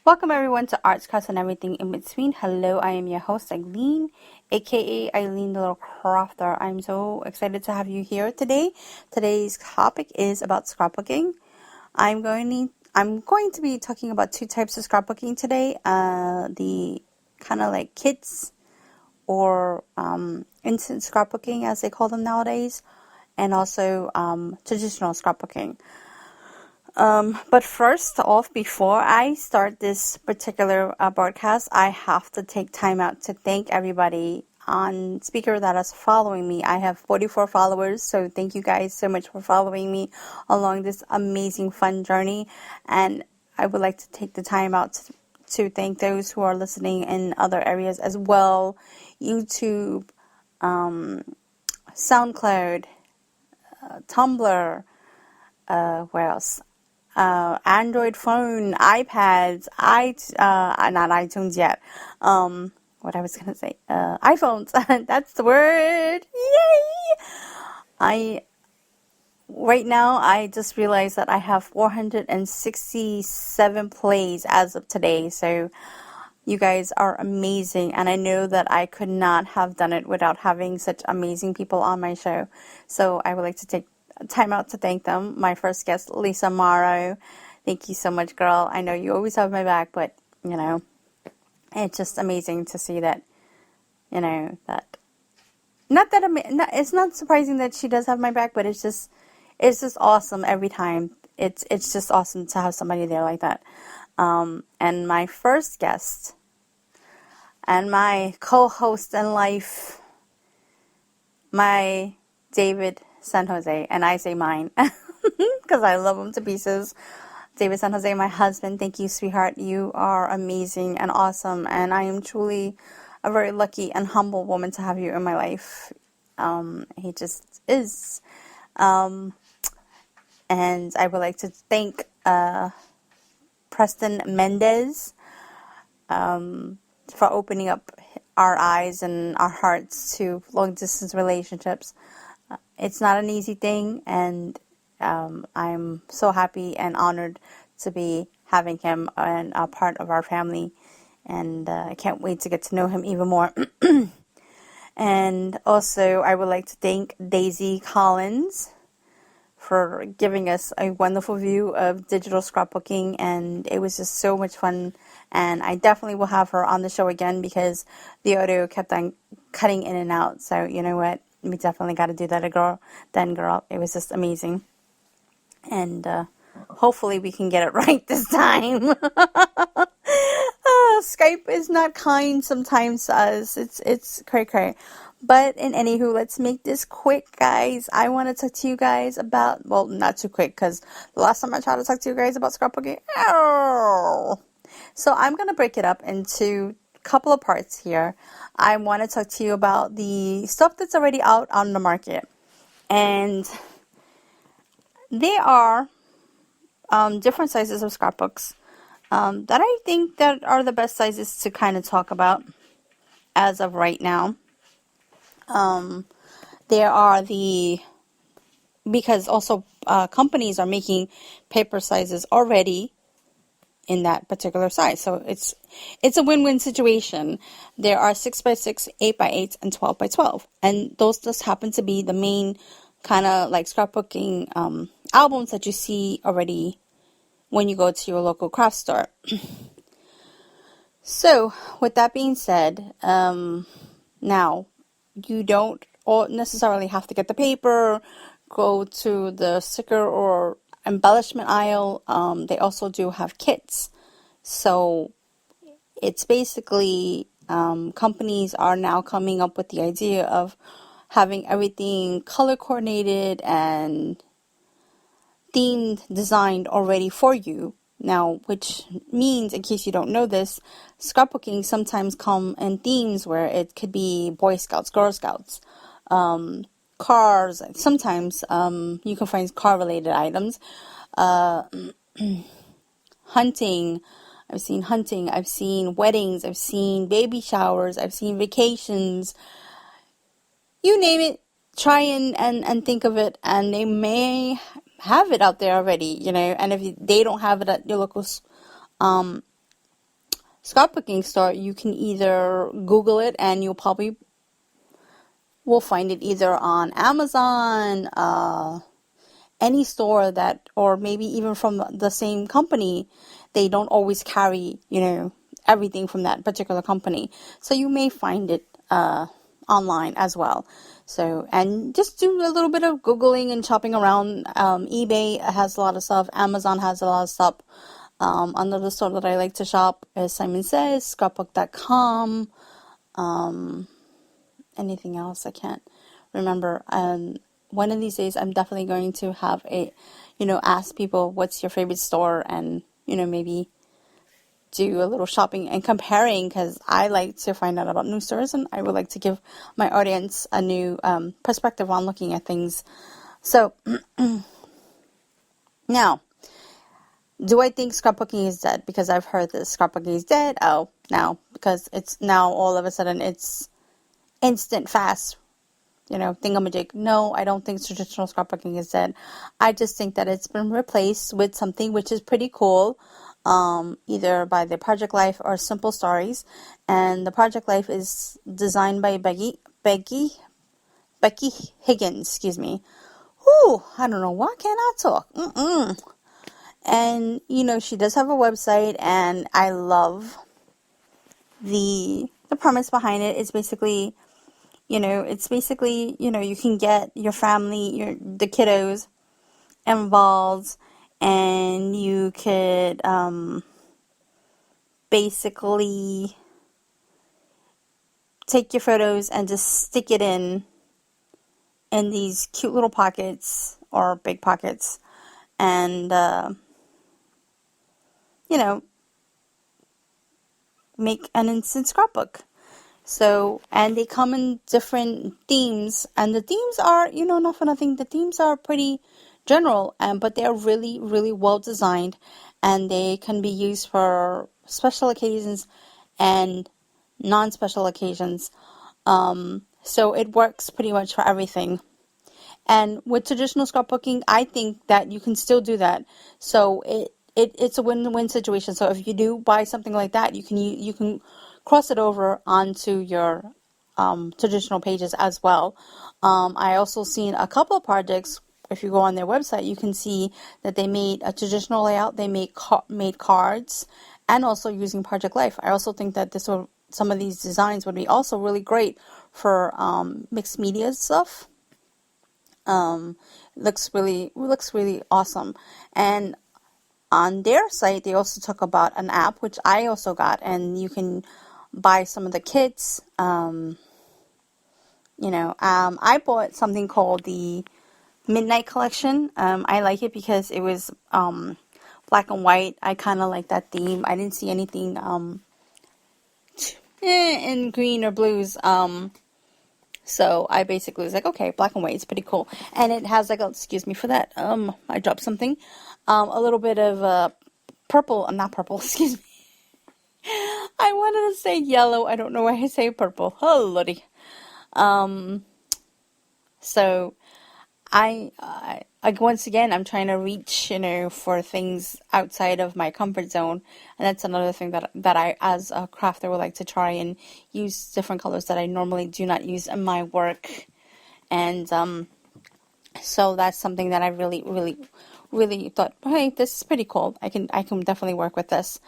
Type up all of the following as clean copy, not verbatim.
Welcome everyone to Arts, Crafts, and Everything in Between. Hello, I am your host Eileen, aka Eileen the Little Crafter. I'm so excited to have you here today. Today's topic is about scrapbooking. I'm going to be talking about two types of scrapbooking today. The kind of like kits or instant scrapbooking as they call them nowadays, and also traditional scrapbooking. But first off, before I start this particular broadcast, I have to take time out to thank everybody on Speaker that is following me. I have 44 followers, so thank you guys so much for following me along this amazing, fun journey. And I would like to take the time out to thank those who are listening in other areas as well. YouTube, SoundCloud, Tumblr, where else? Android phone, iPads, not iTunes yet. What I was gonna say, iPhones. That's the word. Yay! Right now I just realized that I have 467 plays as of today. So you guys are amazing, and I know that I could not have done it without having such amazing people on my show. So I would like to take time out to thank them. My first guest, Lisa Morrow. Thank you so much, girl. I know you always have my back, but it's just amazing to see that. That it's not surprising that she does have my back, but it's just awesome every time. It's just awesome to have somebody there like that. And my first guest and my co-host in life, my David San Jose, and I say mine because I love him to pieces. David San Jose, my husband, thank you, sweetheart. You are amazing and awesome, and I am truly a very lucky and humble woman to have you in my life. He just is. And I would like to thank Preston Mendez for opening up our eyes and our hearts to long-distance relationships. It's not an easy thing, and I'm so happy and honored to be having him and a part of our family, and I can't wait to get to know him even more. And also, I would like to thank Daisy Collins for giving us a wonderful view of digital scrapbooking, and it was just so much fun. And I definitely will have her on the show again because the audio kept on cutting in and out. So you know what? We definitely got to do that, girl. It was just amazing. And hopefully we can get it right this time. Skype is not kind sometimes to us. It's cray. But in anywho, let's make this quick, guys. I want to talk to you guys about, well, not too quick, because the last time I tried to talk to you guys about scrapbooking, so I'm going to break it up into a couple of parts here. I want to talk to you about the stuff that's already out on the market. And there are different sizes of scrapbooks that I think that are the best sizes to kind of talk about as of right now. There are because also companies are making paper sizes already in that particular size. So it's a win-win situation. There are 6x6, 8x8, and 12x12. And those just happen to be the main kind of like scrapbooking albums that you see already when you go to your local craft store. So with that being said, now you don't necessarily have to get the paper, go to the sticker or embellishment aisle. They also do have kits. So it's basically companies are now coming up with the idea of having everything color coordinated and themed, designed already for you. Now, which means, in case you don't know this, scrapbooking sometimes come in themes where it could be Boy Scouts, Girl Scouts, cars. Sometimes you can find car-related items. Hunting. I've seen hunting. I've seen weddings. I've seen baby showers. I've seen vacations. You name it. Try and think of it, and they may have it out there already, and if they don't have it at your local scrapbooking store, you can either Google it and you'll probably will find it either on Amazon, any store that, or maybe even from the same company. They don't always carry, everything from that particular company. So you may find it online as well. So, and just do a little bit of Googling and shopping around. eBay has a lot of stuff. Amazon has a lot of stuff. Another store that I like to shop, as Simon says, scrapbook.com. Anything else? I can't remember. One of these days, I'm definitely going to have ask people what's your favorite store, and, maybe do a little shopping and comparing, because I like to find out about new stores, and I would like to give my audience a new perspective on looking at things. So, now, do I think scrapbooking is dead? Because I've heard this, scrapbooking is dead. Oh, now, because it's now all of a sudden it's instant, fast, thingamajig. No, I don't think traditional scrapbooking is dead. I just think that it's been replaced with something which is pretty cool, either by the Project Life or Simple Stories. And the Project Life is designed by Becky Higgins, excuse me. Whew, I don't know, why can't I talk? And, she does have a website, and I love the premise behind it. It's basically, you can get your family, the kiddos involved, and you could basically take your photos and just stick it in these cute little pockets or big pockets, and make an instant scrapbook. So, and they come in different themes, and the themes are, not for nothing, the themes are pretty general, but they're really, really well designed, and they can be used for special occasions and non-special occasions. So it works pretty much for everything. And with traditional scrapbooking, I think that you can still do that. So it's a win-win situation. So if you do buy something like that, you can cross it over onto your traditional pages as well. I also seen a couple of projects. If you go on their website, you can see that they made a traditional layout. They made cards, and also using Project Life. I also think that some of these designs would be also really great for mixed media stuff. Looks really awesome. And on their site, they also talk about an app, which I also got, and you can buy some of the kits. I bought something called the Midnight Collection. I like it because it was black and white. I kind of like that theme. I didn't see anything in green or blues. So I basically was like, okay, black and white is pretty cool. And it has excuse me for that. I dropped something. A little bit of purple. Not purple, excuse me. I wanted to say yellow. I don't know why I say purple. Oh, lordy. So I once again, I'm trying to reach, for things outside of my comfort zone. And that's another thing that I, as a crafter, would like to try and use different colors that I normally do not use in my work. And so that's something that I really, really, really thought, hey, this is pretty cool. I can definitely work with this.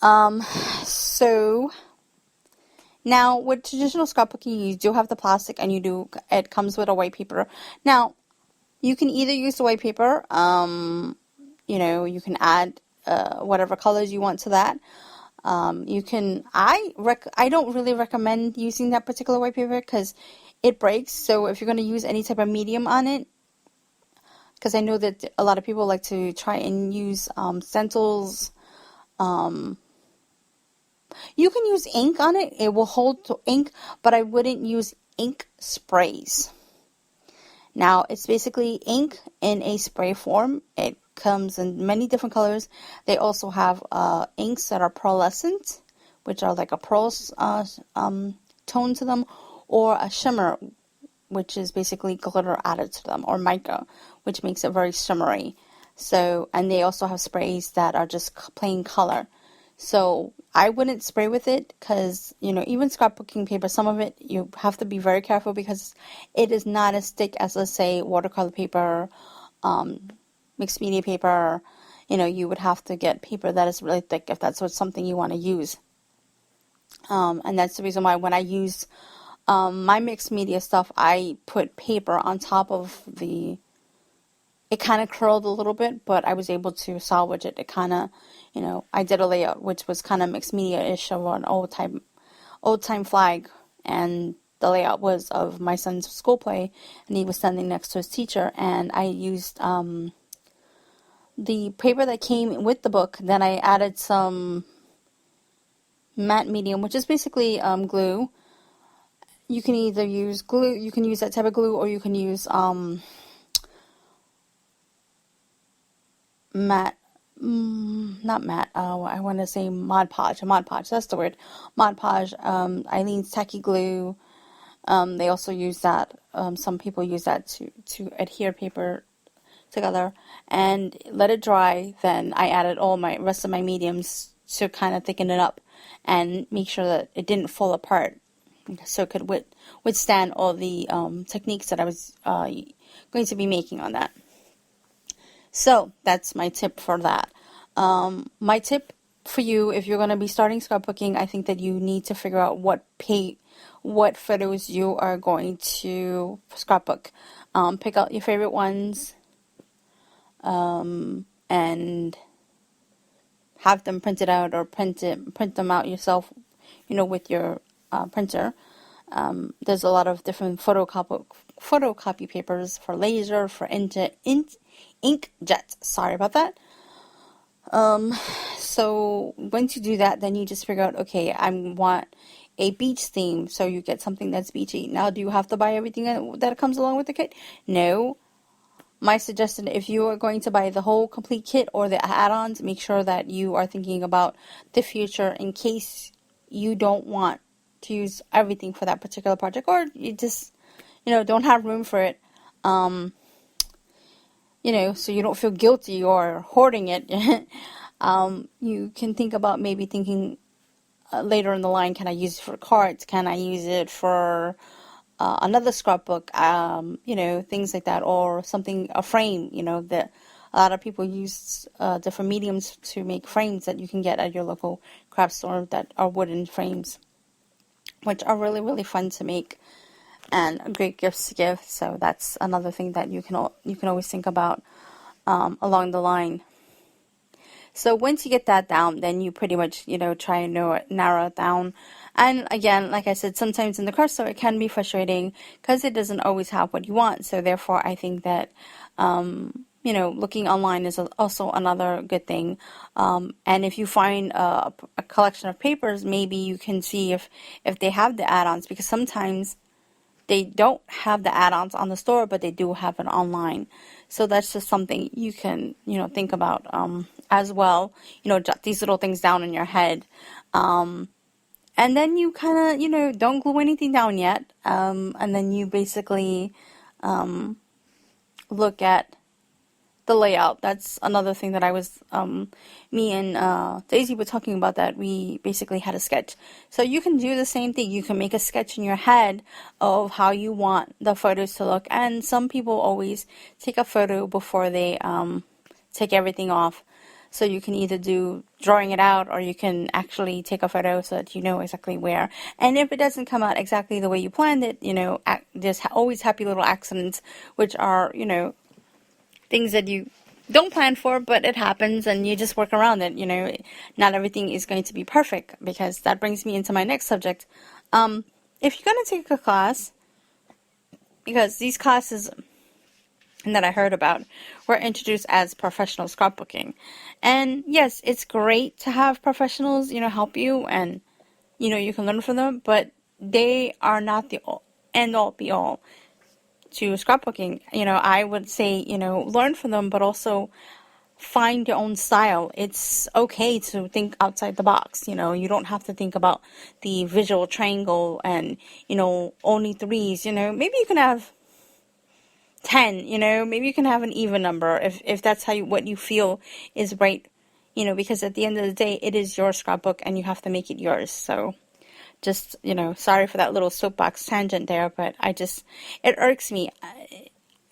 So now with traditional scrapbooking, you do have the plastic, and it comes with a white paper. Now, you can either use the white paper, you can add whatever colors you want to that. I don't really recommend using that particular white paper because it breaks. So if you're going to use any type of medium on it, because I know that a lot of people like to try and use stencils. You can use ink on it. It will hold to ink, but I wouldn't use ink sprays. Now, it's basically ink in a spray form. It comes in many different colors. They also have inks that are pearlescent, which are like a pearl tone to them, or a shimmer, which is basically glitter added to them, or mica, which makes it very shimmery. So, and they also have sprays that are just plain color. So I wouldn't spray with it because, even scrapbooking paper, some of it you have to be very careful because it is not as thick as, let's say, watercolor paper, mixed media paper. You would have to get paper that is really thick if that's something you want to use. And that's the reason why when I use my mixed media stuff, I put paper on top of it kind of curled a little bit, but I was able to salvage it. It kind of, I did a layout which was kind of mixed media-ish of an old time flag, and the layout was of my son's school play, and he was standing next to his teacher, and I used the paper that came with the book. Then I added some matte medium, which is basically glue. You can either use glue, you can use that type of glue, or you can use not matte, I want to say Mod Podge, that's the word, Mod Podge, Eileen's Tacky Glue. They also use that, some people use that to adhere paper together, and let it dry. Then I added all my rest of my mediums to kind of thicken it up and make sure that it didn't fall apart, so it could withstand all the techniques that I was going to be making on that. So that's my tip for that. My tip for you, if you're going to be starting scrapbooking, I think that you need to figure out what photos you are going to scrapbook. Pick out your favorite ones, and have them printed out, or print them out yourself, with your printer. There's a lot of different photocopy papers for laser, for inkjet. Sorry about that. So once you do that, then you just figure out, okay, I want a beach theme, so you get something that's beachy. Now, do you have to buy everything that comes along with the kit? No. My suggestion, if you are going to buy the whole complete kit or the add-ons, make sure that you are thinking about the future in case you don't want to use everything for that particular project, or you just, don't have room for it. So you don't feel guilty or hoarding it. You can think about maybe thinking later in the line, can I use it for cards? Can I use it for another scrapbook? Things like that, or something, a frame, that a lot of people use different mediums to make frames that you can get at your local craft store that are wooden frames, which are really, really fun to make and great gifts to give. So that's another thing that you can always think about along the line. So once you get that down, then you pretty much, try and narrow it down. And again, like I said, sometimes in the craft store it can be frustrating because it doesn't always have what you want. So therefore, I think that, looking online is also another good thing. And if you find a collection of papers, maybe you can see if they have the add-ons, because sometimes they don't have the add-ons on the store, but they do have it online. So that's just something you can, think about as well. Jot these little things down in your head. And then you kind of, don't glue anything down yet. And then you basically look at the layout. That's another thing that I was, me and Daisy were talking about, that we basically had a sketch. So you can do the same thing. You can make a sketch in your head of how you want the photos to look. And some people always take a photo before they take everything off. So you can either do drawing it out, or you can actually take a photo so that you know exactly where. And if it doesn't come out exactly the way you planned it, there's always happy little accidents, which are, things that you don't plan for, but it happens and you just work around it. Not everything is going to be perfect, because that brings me into my next subject. If you're going to take a class, because these classes that I heard about were introduced as professional scrapbooking. And yes, it's great to have professionals, help you, and, you can learn from them, but they are not the end all be all to scrapbooking. I would say, learn from them, but also find your own style. It's okay to think outside the box. You don't have to think about the visual triangle and, only threes. Maybe you can have 10, maybe you can have an even number if that's what you feel is right, because at the end of the day, it is your scrapbook and you have to make it yours. So just, sorry for that little soapbox tangent there, but it irks me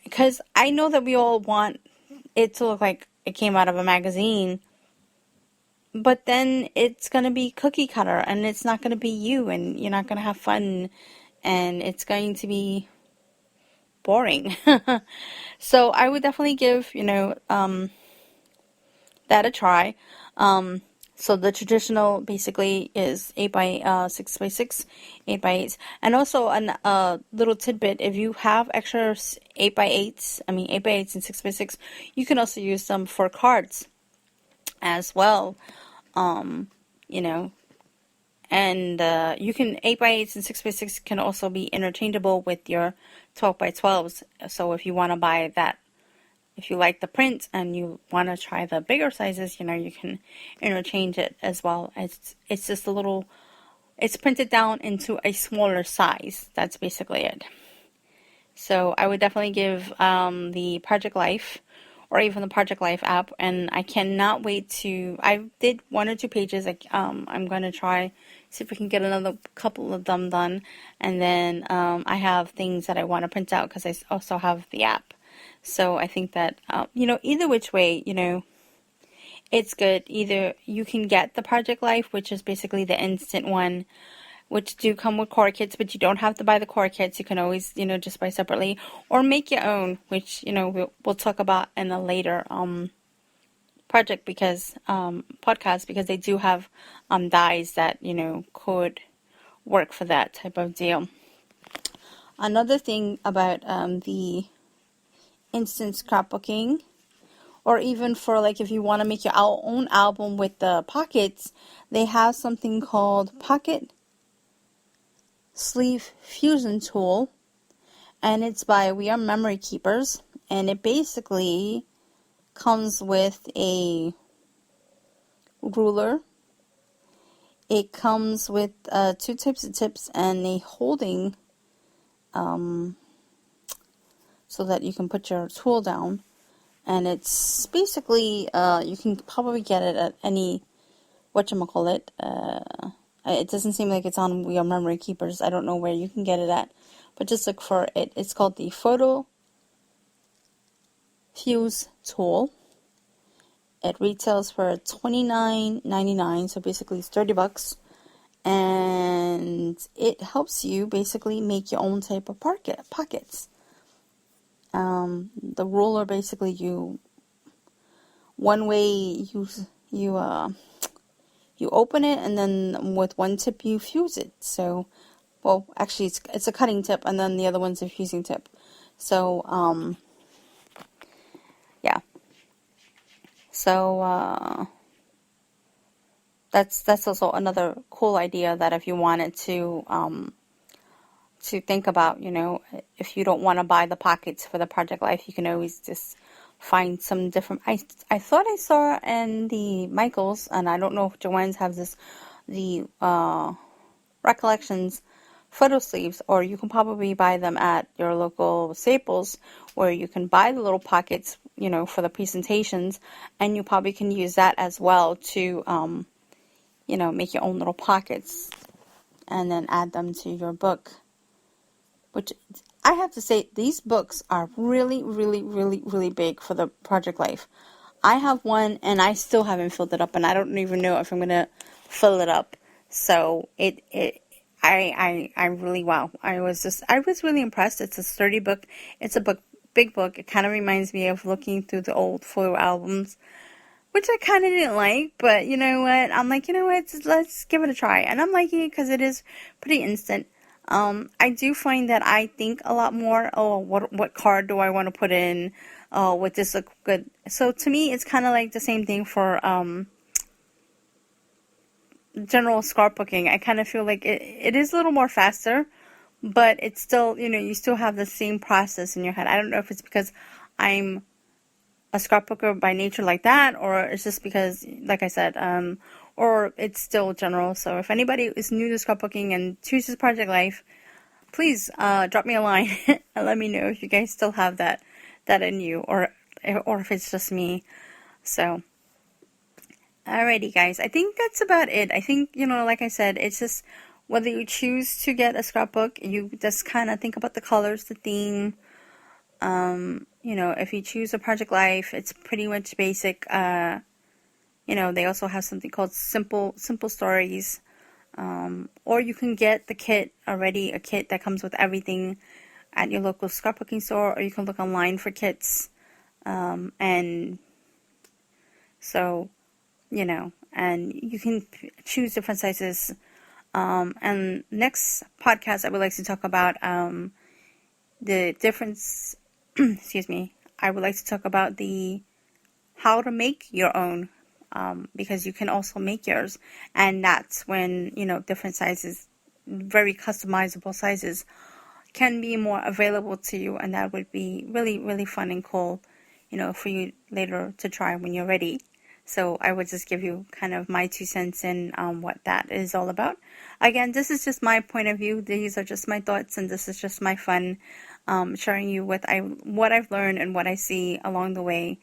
because I know that we all want it to look like it came out of a magazine, but then it's going to be cookie cutter and it's not going to be you, and you're not going to have fun, and it's going to be boring. So I would definitely give, that a try. So the traditional basically is 8 by 6 by 6, 8 by 8. And also a little tidbit, if you have extra 8 by 8s, 8 by 8s and 6 by 6, you can also use them for cards as well. And you can 8 by 8s and 6 by 6 can also be interchangeable with your 12 by 12s. So if you want to buy that, if you like the print and you want to try the bigger sizes, you can interchange it as well. It's just it's printed down into a smaller size. That's basically it. So I would definitely give the Project Life or even the Project Life app, and I cannot wait I did 1 or 2 pages. I'm going to try, see if we can get another couple of them done, and then I have things that I want to print out because I also have the app. So I think that, either which way, it's good. Either you can get the Project Life, which is basically the instant one, which do come with core kits, but you don't have to buy the core kits. You can always, just buy separately or make your own, which, we'll talk about in a later podcast because they do have dies that, could work for that type of deal. Another thing about the instant scrapbooking, or even for like if you want to make your own album with the pockets, they have something called Pocket Sleeve Fusion Tool, and it's by We Are Memory Keepers, and it basically comes with a ruler. It comes with 2 types of tips and a holding so that you can put your tool down. And it's basically, you can probably get it at any, whatchamacallit. It doesn't seem like it's on We Are Memory Keepers. I don't know where you can get it at, but just look for it. It's called the Photo Fuse Tool. It retails for $29.99, so basically it's $30. And it helps you basically make your own type of pockets. The ruler basically one way you open it, and then with one tip you fuse it. So, well, actually it's a cutting tip, and then the other one's a fusing tip. So, yeah. So, that's also another cool idea, that if you wanted to think about, if you don't want to buy the pockets for the Project Life, you can always just find some different. I thought I saw in the Michaels, and I don't know if Joann's have the Recollections photo sleeves, or you can probably buy them at your local Staples, where you can buy the little pockets, for the presentations, and you probably can use that as well to, make your own little pockets, and then add them to your book. Which I have to say, these books are really, really, really, really big for the Project Life. I have one, and I still haven't filled it up, and I don't even know if I'm gonna fill it up. So I really, wow. I was really impressed. It's a sturdy book. It's a big book. It kind of reminds me of looking through the old photo albums, which I kind of didn't like, but you know what? I'm like, let's give it a try, and I'm liking it because it is pretty instant. I do find that I think a lot more, what card do I want to put in? Would this look good? So to me, it's kind of like the same thing for general scrapbooking. I kind of feel like it is a little more faster, but it's still, you still have the same process in your head. I don't know if it's because I'm a scrapbooker by nature like that, or it's just because, like I said, or it's still general. So if anybody is new to scrapbooking and chooses Project Life, please drop me a line and let me know if you guys still have that in you, or if it's just me. So, Alrighty, guys. I think that's about it. I think, like I said, it's just whether you choose to get a scrapbook, you just kind of think about the colors, the theme. If you choose a Project Life, it's pretty much basic. They also have something called simple stories. Or you can get the kit already, a kit that comes with everything at your local scrapbooking store, or you can look online for kits. And so, and you can choose different sizes. And next podcast, I would like to talk about the difference. Excuse me. I would like to talk about the how to make your own, because you can also make yours, and that's when different sizes, very customizable sizes, can be more available to you, and that would be really, really fun and cool, for you later to try when you're ready. So I would just give you kind of my 2 cents in what that is all about. Again, this is just my point of view. These are just my thoughts, and this is just my fun, sharing you what I've learned and what I see along the way.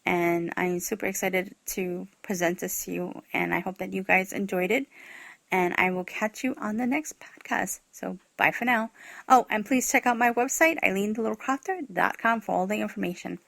And I'm super excited to present this to you, and I hope that you guys enjoyed it. And I will catch you on the next podcast. So bye for now. Oh, and please check out my website, EileenTheLittleCrafter.com, for all the information.